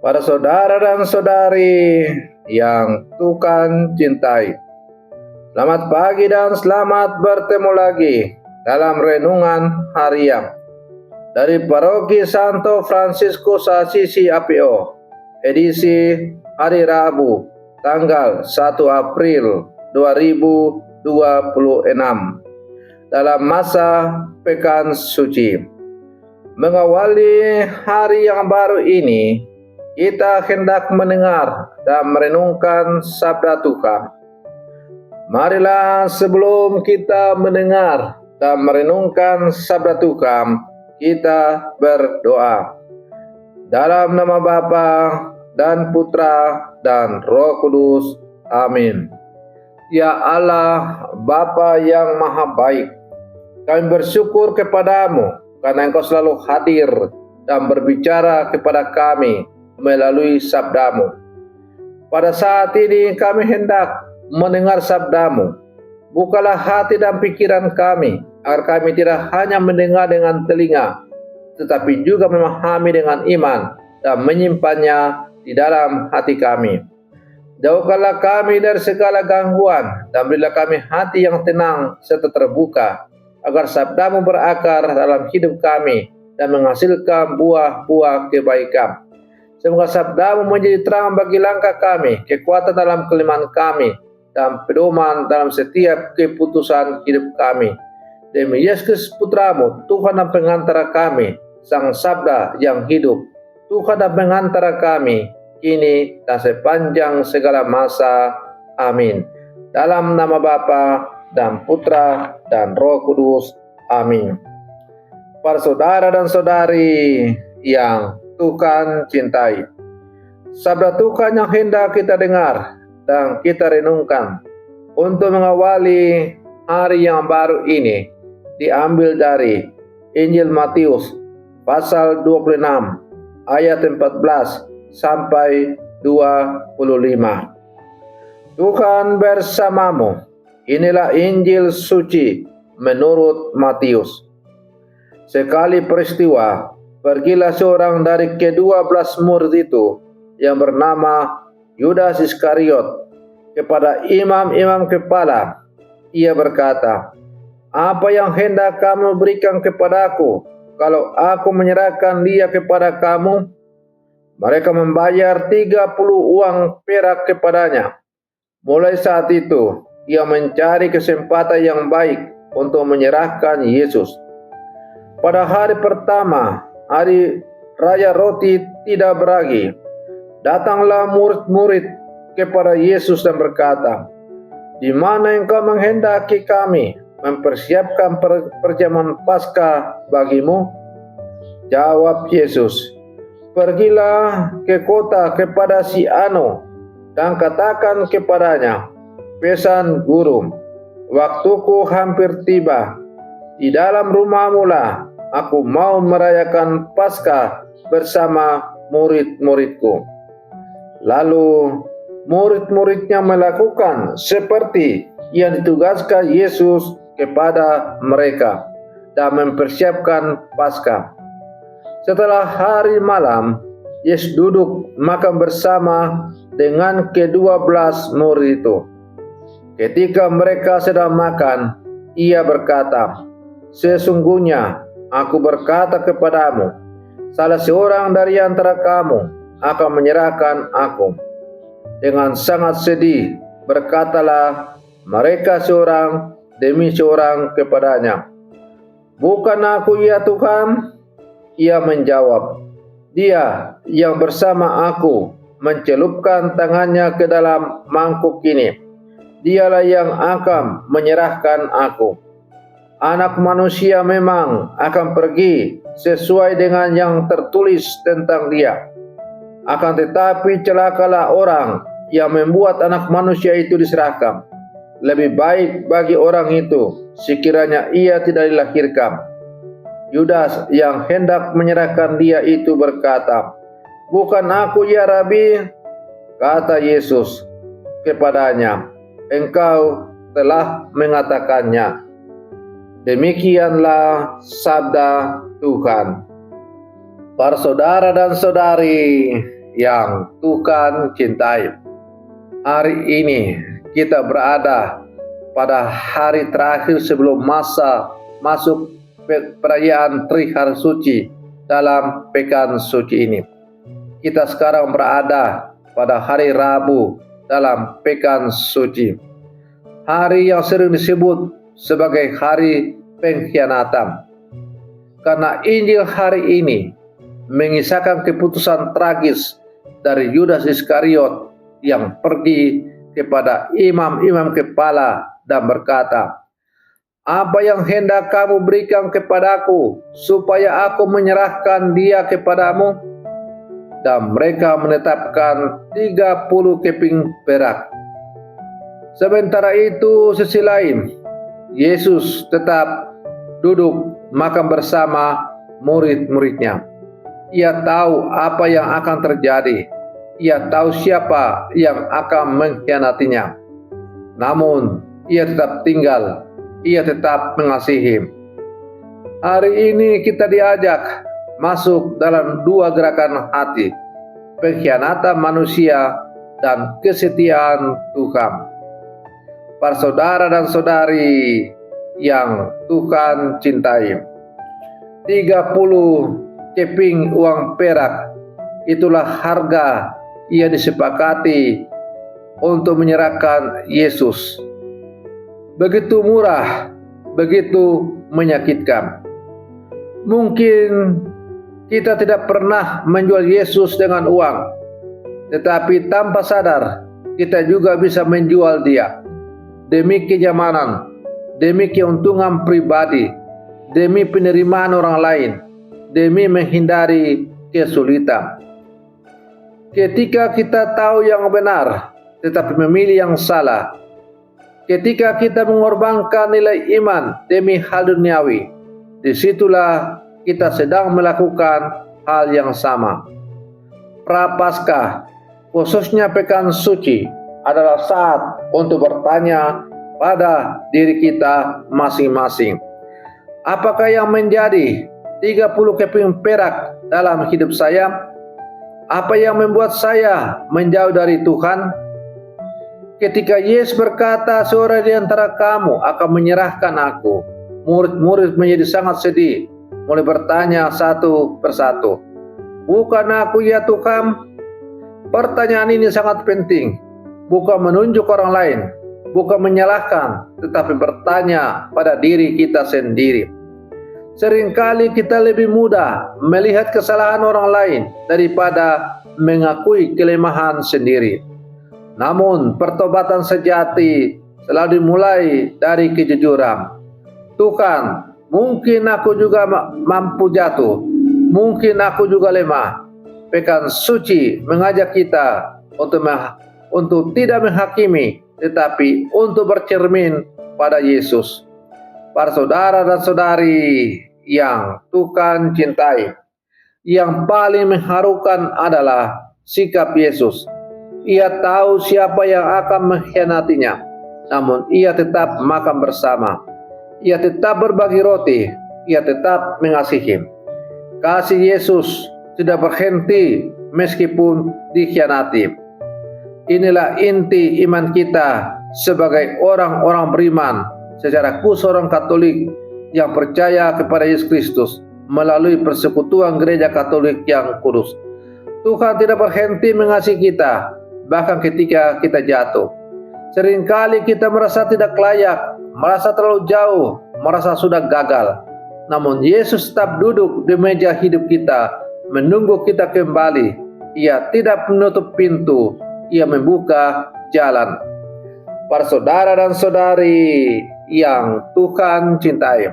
Para saudara dan saudari yang Tuhan cintai, selamat pagi dan selamat bertemu lagi dalam renungan harian dari Paroki Santo Fransiskus Assisi APO, edisi hari Rabu, tanggal 1 April 2026, dalam masa Pekan Suci. Mengawali hari yang baru ini, kita hendak mendengar dan merenungkan sabda Tuhan. Marilah sebelum kita mendengar dan merenungkan sabda Tuhan, kita berdoa. Dalam nama Bapa dan Putra dan Roh Kudus. Amin. Ya Allah, Bapa yang Maha Baik, kami bersyukur kepadamu karena Engkau selalu hadir dan berbicara kepada kami melalui sabdamu. Pada saat ini kami hendak mendengar sabdamu. Bukalah hati dan pikiran kami, agar kami tidak hanya mendengar dengan telinga, tetapi juga memahami dengan iman dan menyimpannya di dalam hati kami. Jauhkanlah kami dari segala gangguan dan berilah kami hati yang tenang serta terbuka, agar sabdamu berakar dalam hidup kami dan menghasilkan buah-buah kebaikan. Semoga sabdamu menjadi terang bagi langkah kami, kekuatan dalam kelemahan kami, dan pedoman dalam setiap keputusan hidup kami. Demi Yesus Putramu, Tuhan dan pengantara kami, Sang Sabda yang hidup, Tuhan dan pengantara kami, kini dan sepanjang segala masa. Amin. Dalam nama Bapa dan Putra dan Roh Kudus. Amin. Para saudara dan saudari yang Tuhan cintai, sabda Tuhan yang hendak kita dengar dan kita renungkan untuk mengawali hari yang baru ini diambil dari Injil Matius pasal 26 ayat 14 sampai 25. Tuhan bersamamu. Inilah Injil suci menurut Matius. Sekali peristiwa, pergilah seorang dari ke-12 murid itu yang bernama Yudas Iskariot kepada imam-imam kepala. Ia berkata, "Apa yang hendak kamu berikan kepadaku kalau aku menyerahkan dia kepada kamu?" Mereka membayar 30 uang perak kepadanya. Mulai saat itu, ia mencari kesempatan yang baik untuk menyerahkan Yesus. Pada hari pertama, hari Raya Roti Tidak Beragi, datanglah murid-murid kepada Yesus dan berkata, "Di mana engkau menghendaki kami mempersiapkan perjamuan Paskah bagimu?" Jawab Yesus, "Pergilah ke kota kepada si Ano dan katakan kepadanya, pesan guru, waktuku hampir tiba. Di dalam rumahmu lah aku mau merayakan Paskah bersama murid-muridku." Lalu murid-muridnya melakukan seperti yang ditugaskan Yesus kepada mereka dan mempersiapkan Paskah. Setelah hari malam, Yesus duduk makan bersama dengan ke-12 murid itu. Ketika mereka sedang makan, ia berkata, "Sesungguhnya aku berkata kepadamu, salah seorang dari antara kamu akan menyerahkan aku." Dengan sangat sedih berkatalah mereka seorang demi seorang kepadanya, "Bukan aku ya Tuhan?" Ia menjawab, "Dia yang bersama aku mencelupkan tangannya ke dalam mangkuk ini, dialah yang akan menyerahkan aku. Anak manusia memang akan pergi sesuai dengan yang tertulis tentang dia. Akan tetapi celakalah orang yang membuat anak manusia itu diserahkan. Lebih baik bagi orang itu sekiranya ia tidak dilahirkan." Yudas yang hendak menyerahkan dia itu berkata, "Bukan aku ya Rabi?" Kata Yesus kepadanya, "Engkau telah mengatakannya." Demikianlah sabda Tuhan. Para saudara dan saudari yang Tuhan cintai. Hari ini kita berada pada hari terakhir sebelum masa masuk perayaan Trihari Suci dalam pekan suci ini. Kita sekarang berada pada hari Rabu dalam pekan suci. Hari yang sering disebut sebagai hari pengkhianatan. Karena Injil hari ini mengisahkan keputusan tragis dari Yudas Iskariot yang pergi kepada imam-imam kepala dan berkata, "Apa yang hendak kamu berikan kepadaku supaya aku menyerahkan dia kepadamu?" Dan mereka menetapkan 30 keping perak. Sementara itu sisi lain, Yesus tetap duduk makan bersama murid-muridnya. Ia tahu apa yang akan terjadi. Ia tahu siapa yang akan mengkhianatinya. Namun, ia tetap tinggal. Ia tetap mengasihi. Hari ini kita diajak masuk dalam dua gerakan hati, pengkhianatan manusia dan kesetiaan Tuhan. Para saudara dan saudari yang Tuhan cintai, 30 keping uang perak itulah harga ia disepakati untuk menyerahkan Yesus. Begitu murah, begitu menyakitkan. Mungkin kita tidak pernah menjual Yesus dengan uang, tetapi tanpa sadar kita juga bisa menjual Dia demi kenyamanan, demi keuntungan pribadi, demi penerimaan orang lain, demi menghindari kesulitan. Ketika kita tahu yang benar, tetapi memilih yang salah, ketika kita mengorbankan nilai iman demi hal duniawi, disitulah kita sedang melakukan hal yang sama. Prapaskah, khususnya pekan suci, adalah saat untuk bertanya pada diri kita masing-masing. Apakah yang menjadi 30 keping perak dalam hidup saya? Apa yang membuat saya menjauh dari Tuhan? Ketika Yesus berkata, "Seorang di antara kamu akan menyerahkan aku," murid-murid menjadi sangat sedih, mulai bertanya satu persatu, "Bukan aku ya Tuhan?" Pertanyaan ini sangat penting. Bukan menunjuk orang lain, bukan menyalahkan, tetapi bertanya pada diri kita sendiri. Seringkali kita lebih mudah melihat kesalahan orang lain daripada mengakui kelemahan sendiri. Namun, pertobatan sejati selalu dimulai dari kejujuran. "Tuhan, mungkin aku juga mampu jatuh, mungkin aku juga lemah." Pekan suci mengajak kita untuk tidak menghakimi, tetapi untuk bercermin pada Yesus. Para saudara dan saudari yang Tuhan cintai, yang paling mengharukan adalah sikap Yesus. Ia tahu siapa yang akan mengkhianatinya, namun ia tetap makan bersama. Ia tetap berbagi roti, ia tetap mengasihi. Kasih Yesus tidak berhenti meskipun dikhianati. Inilah inti iman kita sebagai orang-orang beriman, secara khusus orang Katolik yang percaya kepada Yesus Kristus melalui persekutuan Gereja Katolik yang kudus. Tuhan tidak berhenti mengasihi kita, bahkan ketika kita jatuh. Seringkali kita merasa tidak layak, merasa terlalu jauh, merasa sudah gagal. Namun Yesus tetap duduk di meja hidup kita, menunggu kita kembali. Ia tidak menutup pintu, Ia membuka jalan. Para saudara dan saudari yang Tuhan cintai,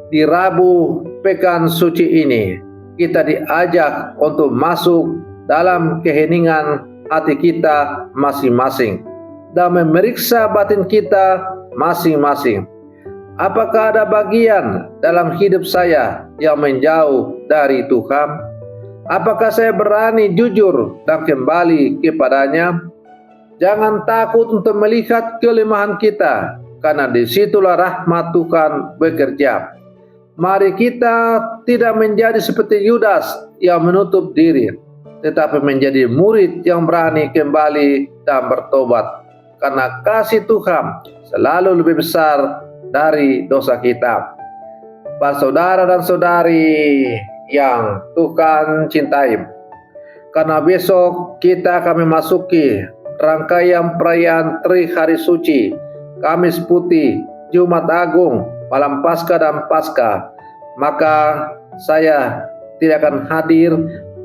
di Rabu pekan suci ini kita diajak untuk masuk dalam keheningan hati kita masing-masing dan memeriksa batin kita masing-masing. Apakah ada bagian dalam hidup saya yang menjauh dari Tuhan? Apakah saya berani jujur dan kembali kepadanya? Jangan takut untuk melihat kelemahan kita, karena disitulah rahmat Tuhan bekerja. Mari kita tidak menjadi seperti Yudas yang menutup diri, tetapi menjadi murid yang berani kembali dan bertobat. Karena kasih Tuhan selalu lebih besar dari dosa kita. Para saudara dan saudari yang Tuhan cintai, karena besok kita akan memasuki rangkaian perayaan Tri Hari Suci, Kamis Putih, Jumat Agung, Malam Paskah dan Paskah, maka saya tidak akan hadir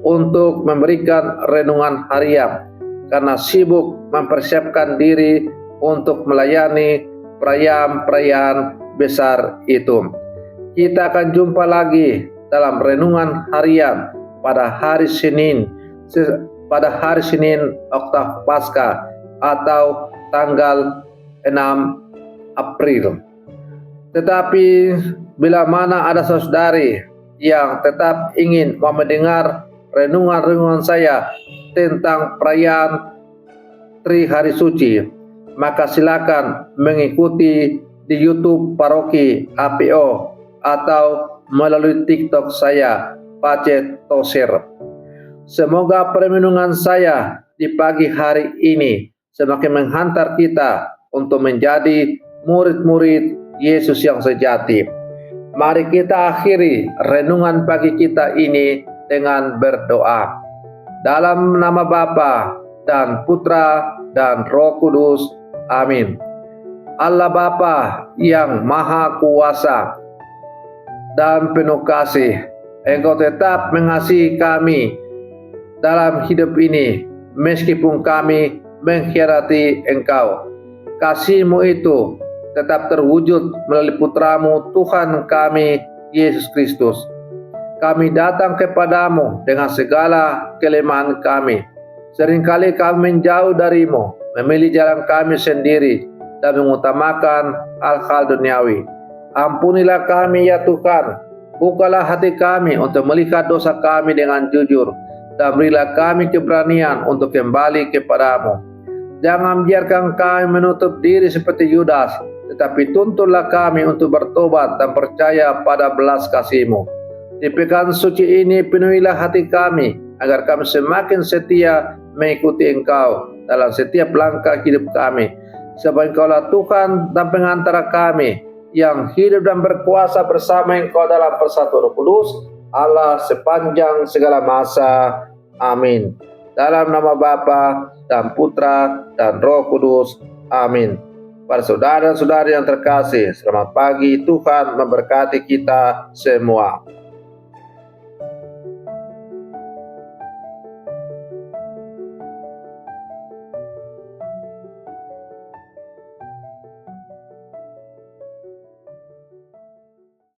untuk memberikan renungan harian karena sibuk mempersiapkan diri untuk melayani perayaan-perayaan besar itu. Kita akan jumpa lagi dalam renungan harian pada hari Senin Oktav Paskah atau tanggal 6 April. Tetapi bila mana ada saudari yang tetap ingin mendengar renungan-renungan saya tentang perayaan Tri Hari Suci, maka silakan mengikuti di YouTube Paroki APO atau melalui TikTok saya, Pacet Toser. Semoga permenungan saya di pagi hari ini semakin menghantar kita untuk menjadi murid-murid Yesus yang sejati. Mari kita akhiri renungan pagi kita ini dengan berdoa. Dalam nama Bapa dan Putra dan Roh Kudus. Amin. Allah Bapa yang Maha Kuasa dan penuh kasih, Engkau tetap mengasihi kami dalam hidup ini, meskipun kami mengkhianati Engkau. Kasih-Mu itu tetap terwujud melalui Putra-Mu Tuhan kami, Yesus Kristus. Kami datang kepadamu dengan segala kelemahan kami. Seringkali kami menjauh dari-Mu, memilih jalan kami sendiri, dan mengutamakan hal-hal duniawi. Ampunilah kami ya Tuhan, bukalah hati kami untuk melihat dosa kami dengan jujur, dan berilah kami keberanian untuk kembali kepadamu. Jangan biarkan kami menutup diri seperti Yudas, tetapi tuntunlah kami untuk bertobat dan percaya pada belas kasih-Mu. Di pekan suci ini penuhilah hati kami, agar kami semakin setia mengikuti Engkau dalam setiap langkah hidup kami. Sebab Engkaulah Tuhan dan pengantara kami, yang hidup dan berkuasa bersama Engkau dalam persatuan Roh Kudus, Allah sepanjang segala masa. Amin. Dalam nama Bapa dan Putra dan Roh Kudus. Amin. Para saudara-saudari yang terkasih, selamat pagi. Tuhan memberkati kita semua.